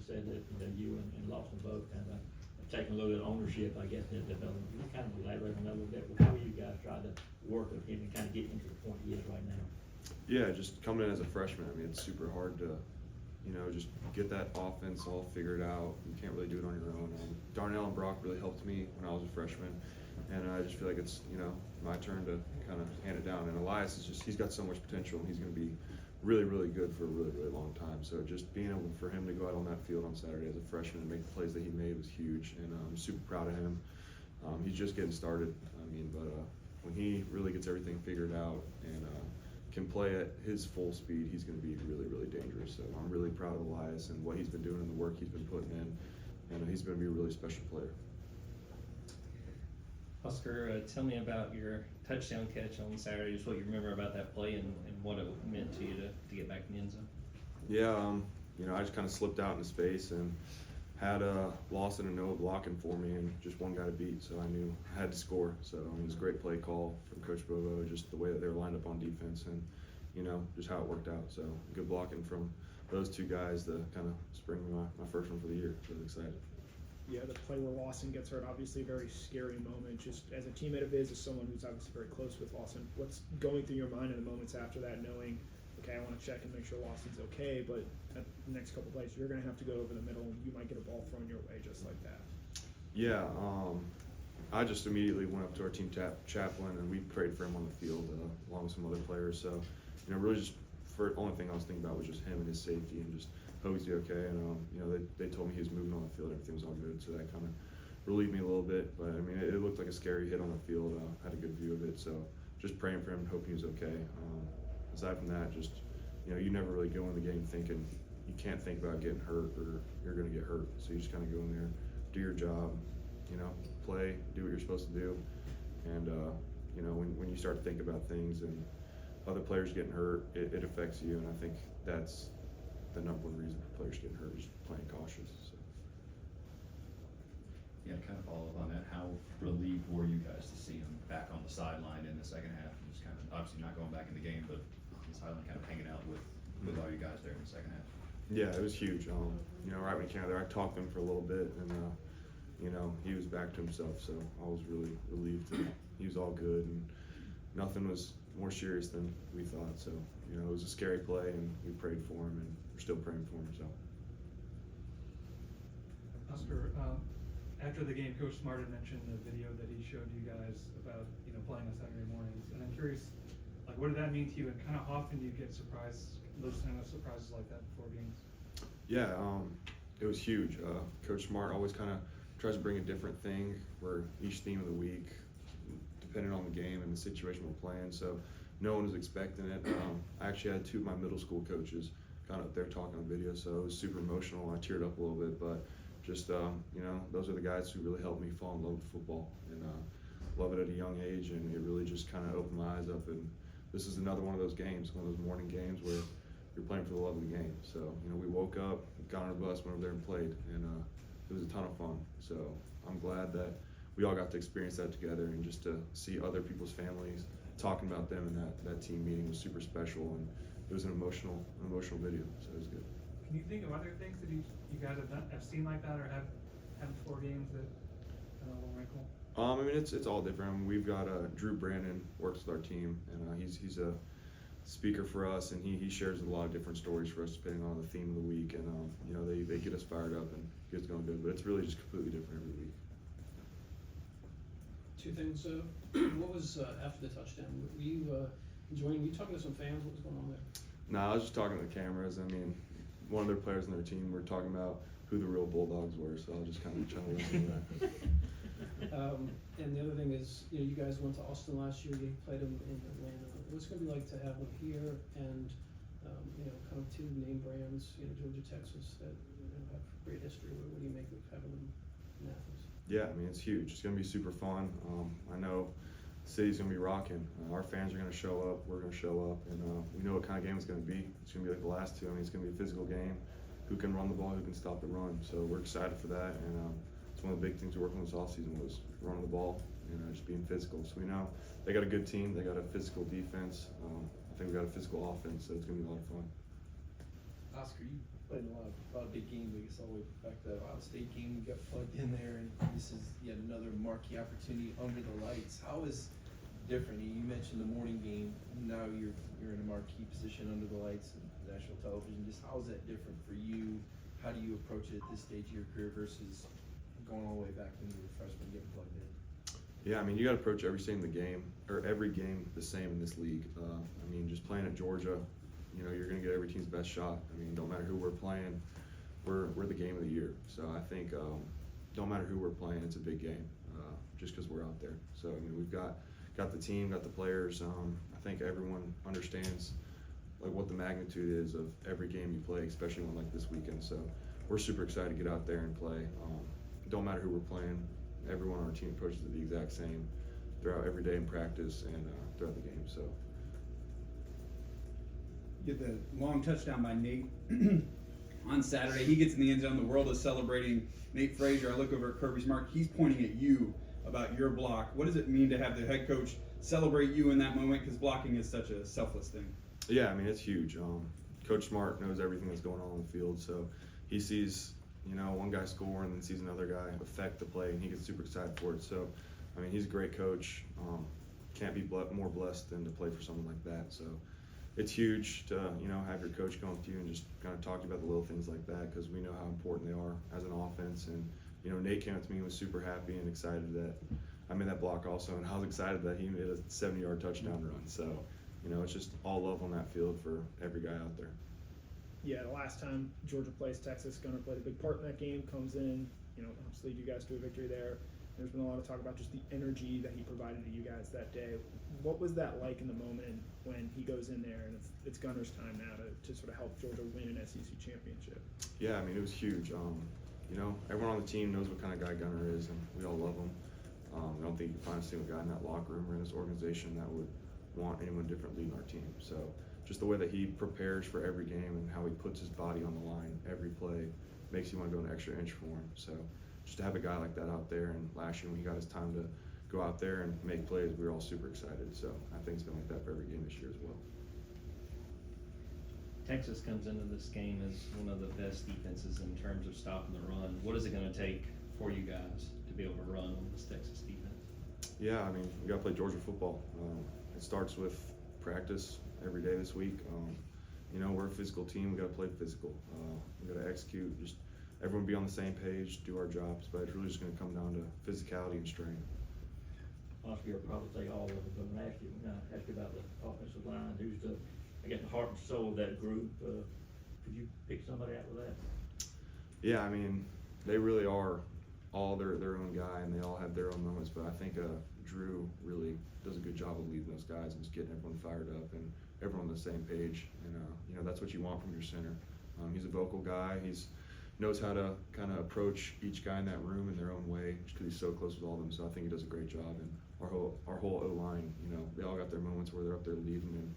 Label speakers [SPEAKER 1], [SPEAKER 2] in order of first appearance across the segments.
[SPEAKER 1] you said that, you and Lawson both kind of taking a little bit of ownership, I guess, in the development. Can you kind of elaborate on that a little bit? How you guys try to work with him and kind of get him to the point he is right now?
[SPEAKER 2] Yeah, just coming in as a freshman, I mean, it's super hard to, just get that offense all figured out. You can't really do it on your own. Darnell and Brock really helped me when I was a freshman, and I just feel like it's, my turn to kind of hand it down. And Elias he's got so much potential, and he's going to be really, really good for a really, really long time. So just being able for him to go out on that field on Saturday as a freshman and make the plays that he made was huge, and I'm super proud of him. He's just getting started, but when he really gets everything figured out and can play at his full speed, he's going to be really, really dangerous. So I'm really proud of Elias and what he's been doing and the work he's been putting in, and he's going to be a really special player.
[SPEAKER 3] Oscar, tell me about your touchdown catch on Saturday, just what you remember about that play and what it meant to you to get back in the end zone.
[SPEAKER 2] Yeah, I just kind of slipped out into space and had Lawson and Noah blocking for me and just one guy to beat, so I knew I had to score. So it was a great play call from Coach Bobo, just the way that they were lined up on defense and, just how it worked out. So good blocking from those two guys to kind of spring my first one for the year. So I was excited.
[SPEAKER 4] Yeah, the play where Lawson gets hurt, obviously a very scary moment. Just as a teammate of his, as someone who's obviously very close with Lawson, what's going through your mind in the moments after that, knowing, okay, I want to check and make sure Lawson's okay, but at the next couple plays, you're going to have to go over the middle, and you might get a ball thrown your way just like that.
[SPEAKER 2] Yeah, I just immediately went up to our team chaplain, and we prayed for him on the field along with some other players. So, really just the only thing I was thinking about was just him and his safety and just hope he's okay. And, they told me he was moving on the field, everything was all good, so that kind of relieved me a little bit. But, it looked like a scary hit on the field. Had a good view of it, so just praying for him and hoping he was okay. Aside from that, just, you never really go in the game thinking you can't think about getting hurt or you're going to get hurt. So you just kind of go in there, do your job, play, do what you're supposed to do. And, when you start to think about things and other players getting hurt, it affects you. And I think that's the number one reason for players getting hurt is playing cautious. So.
[SPEAKER 5] Yeah, to kind of follow up on that, how relieved were you guys to see him back on the sideline in the second half? And just kind of, obviously not going back in the game, but on the sideline kind of hanging out with all you guys there in the second half.
[SPEAKER 2] Yeah, it was huge. Right when he came out there, I talked to him for a little bit, and he was back to himself. So I was really relieved that he was all good, and nothing was more serious than we thought. So it was a scary play, and we prayed for him, and we're still praying for him. So.
[SPEAKER 6] Oscar, after the game, Coach Smart had mentioned the video that he showed you guys about playing on Saturday mornings, and I'm curious, what did that mean to you, and kind of often do you get those kind of surprises like that before games?
[SPEAKER 2] Yeah, it was huge. Coach Smart always kind of tries to bring a different thing where each theme of the week, depending on the game and the situation we're playing. So no one was expecting it. I actually had two of my middle school coaches kind of up there talking on video, so it was super emotional. I teared up a little bit, but just those are the guys who really helped me fall in love with football and love it at a young age, and it really just kind of opened my eyes up. And this is another one of those games, one of those morning games where you're playing for the love of the game. So, we woke up, got on our bus, went over there and played, and it was a ton of fun. So I'm glad that we all got to experience that together, and just to see other people's families talking about them, and that team meeting was super special, and it was an emotional video, so it was good.
[SPEAKER 6] Can you think of other things that you guys have seen like that, or have before games that will wrinkle?
[SPEAKER 2] It's all different. We've got Drew Brandon works with our team, and he's a speaker for us, and he shares a lot of different stories for us depending on the theme of the week, and they get us fired up and get us going good. But it's really just completely different every week.
[SPEAKER 7] Two things. What was after the touchdown? Were you enjoying? Were you talking to some fans? What was going on there?
[SPEAKER 2] No, I was just talking to the cameras. One of their players in their team were talking about who the real Bulldogs were, so I was just kind of trying to listen to that.
[SPEAKER 7] And the other thing is, you guys went to Austin last year. You played them in Atlanta. What's it going to be like to have them here, and kind of two name brands, Georgia, Texas, that have great history? What do you make of having them in Athens?
[SPEAKER 2] Yeah, it's huge. It's going to be super fun. I know the city's going to be rocking. Our fans are going to show up. We're going to show up, and we know what kind of game it's going to be. It's going to be like the last two. It's going to be a physical game. Who can run the ball? Who can stop the run? So we're excited for that, and it's one of the big things we worked on this offseason was running the ball and just being physical. So we know they got a good team. They got a physical defense. I think we got a physical offense, so it's going to be a lot of fun.
[SPEAKER 8] Oscar, you played in a lot of big games. I guess all the way back to that Ohio State game, you got plugged in there, and this is yet another marquee opportunity under the lights. How is different? You mentioned the morning game. Now you're in a marquee position under the lights and national television. Just how is that different for you? How do you approach it at this stage of your career versus going all the way back when you were a freshman getting plugged in?
[SPEAKER 2] Yeah, I mean, you got to approach every game the same in this league. I mean, just playing at Georgia, you know, you're going to get every team's best shot. I mean, don't matter who we're playing, we're the game of the year. So I think don't matter who we're playing, it's a big game just because we're out there. So I mean, we've got the team, got the players. I think everyone understands like what the magnitude is of every game you play, especially one like this weekend. So we're super excited to get out there and play. Don't matter who we're playing. Everyone on our team approaches it the exact same throughout every day in practice and throughout the game. So.
[SPEAKER 9] Get the long touchdown by Nate on Saturday. He gets in the end zone. The world is celebrating Nate Frazier. I look over at Kirby Smart. He's pointing at you about your block. What does it mean to have the head coach celebrate you in that moment? Because blocking is such a selfless thing.
[SPEAKER 2] Yeah, I mean, it's huge. Coach Smart knows everything that's going on the field, so he sees, you know, one guy score and then sees another guy affect the play, and he gets super excited for it. So, I mean, he's a great coach. Can't be more blessed than to play for someone like that. So, it's huge to, you know, have your coach come up to you and just kind of talk to you about the little things like that, because we know how important they are as an offense. And, you know, Nate came up to me and was super happy and excited that I made that block also, and I was excited that he made a 70-yard touchdown run. So, you know, it's just all love on that field for every guy out there.
[SPEAKER 4] Yeah, the last time Georgia plays Texas, Gunner played a big part in that game, comes in, you know, helps lead you guys to a victory there. There's been a lot of talk about just the energy that he provided to you guys that day. What was that like in the moment when he goes in there and it's Gunner's time now to sort of help Georgia win an SEC championship?
[SPEAKER 2] Yeah, I mean, it was huge. You know, everyone on the team knows what kind of guy Gunner is, and we all love him. I don't think you can find a single guy in that locker room or in this organization that would want anyone different leading our team. So just the way that he prepares for every game and how he puts his body on the line every play makes you want to go an extra inch for him. So just to have a guy like that out there, and last year when he got his time to go out there and make plays, we were all super excited. So I think it's been like that for every game this year as well.
[SPEAKER 3] Texas comes into this game as one of the best defenses in terms of stopping the run. What is it going to take for you guys to be able to run on this Texas defense?
[SPEAKER 2] Yeah, I mean, we got to play Georgia football. It starts with practice every day this week. You know, we're a physical team. We got to play physical. We got to execute. Just everyone be on the same page, do our jobs. But it's really just going to come down to physicality and strength.
[SPEAKER 1] Oscar, you'll probably say all of it, but I'm gonna ask you about the offensive line. Who's the heart and soul of that group? Could you pick somebody out with that?
[SPEAKER 2] Yeah, I mean, they really are all their own guy, and they all have their own moments. But I think Drew really does a good job of leading those guys and just getting everyone fired up and everyone on the same page. And you know, that's what you want from your center. He's a vocal guy. He's knows how to kind of approach each guy in that room in their own way, just because he's so close with all of them. So I think he does a great job. And our whole O-line, you know, they all got their moments where they're up there leading and,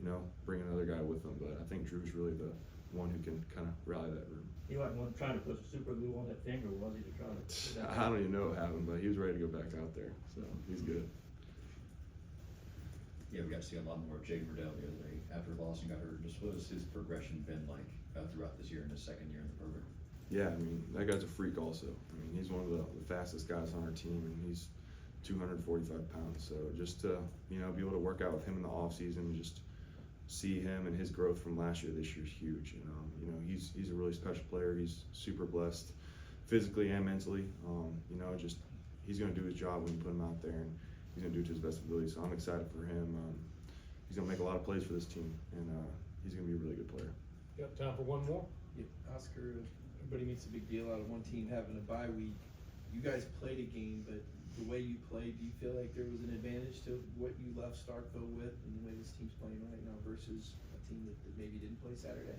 [SPEAKER 2] you know, bring another guy with them. But I think Drew's really the one who can kind of rally that room.
[SPEAKER 1] He wasn't one trying to put super glue on that finger, was he, to try to?
[SPEAKER 2] I don't even know what happened, but he was ready to go back out there. So he's good.
[SPEAKER 5] Yeah, we got to see a lot more of Jaden Riddell the other day after Lawson got hurt. Just what has his progression been like throughout this year and his second year in the program?
[SPEAKER 2] Yeah, I mean, that guy's a freak also. I mean, he's one of the fastest guys on our team, and he's 245 pounds. So just to, you know, be able to work out with him in the offseason, just see him and his growth from last year, this year's huge. You know, he's a really special player. He's super blessed physically and mentally. You know, just he's going to do his job when you put him out there, and he's going to do it to his best ability. So I'm excited for him. He's going to make a lot of plays for this team, and he's going to be a really good player.
[SPEAKER 10] Got time for one more?
[SPEAKER 8] Yeah, Oscar, everybody makes a big deal out of one team having a bye week. You guys played a game, but the way you played, do you feel like there was an advantage to what you left Starkville with and the way this team's playing right now versus a team that maybe didn't play Saturday?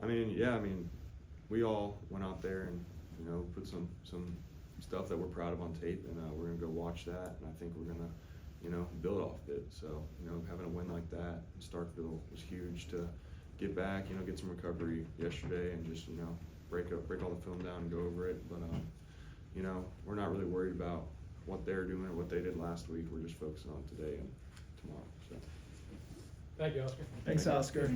[SPEAKER 2] I mean, yeah, I mean, we all went out there and, you know, put some stuff that we're proud of on tape, and we're going to go watch that, and I think we're going to, you know, build off it. So, you know, having a win like that in Starkville was huge to get back, you know, get some recovery yesterday and just, you know, break all the film down and go over it. But, you know, we're not really worried about what they're doing or what they did last week. We're just focusing on today and tomorrow. So.
[SPEAKER 10] Thank you, Oscar.
[SPEAKER 4] Thanks, Oscar.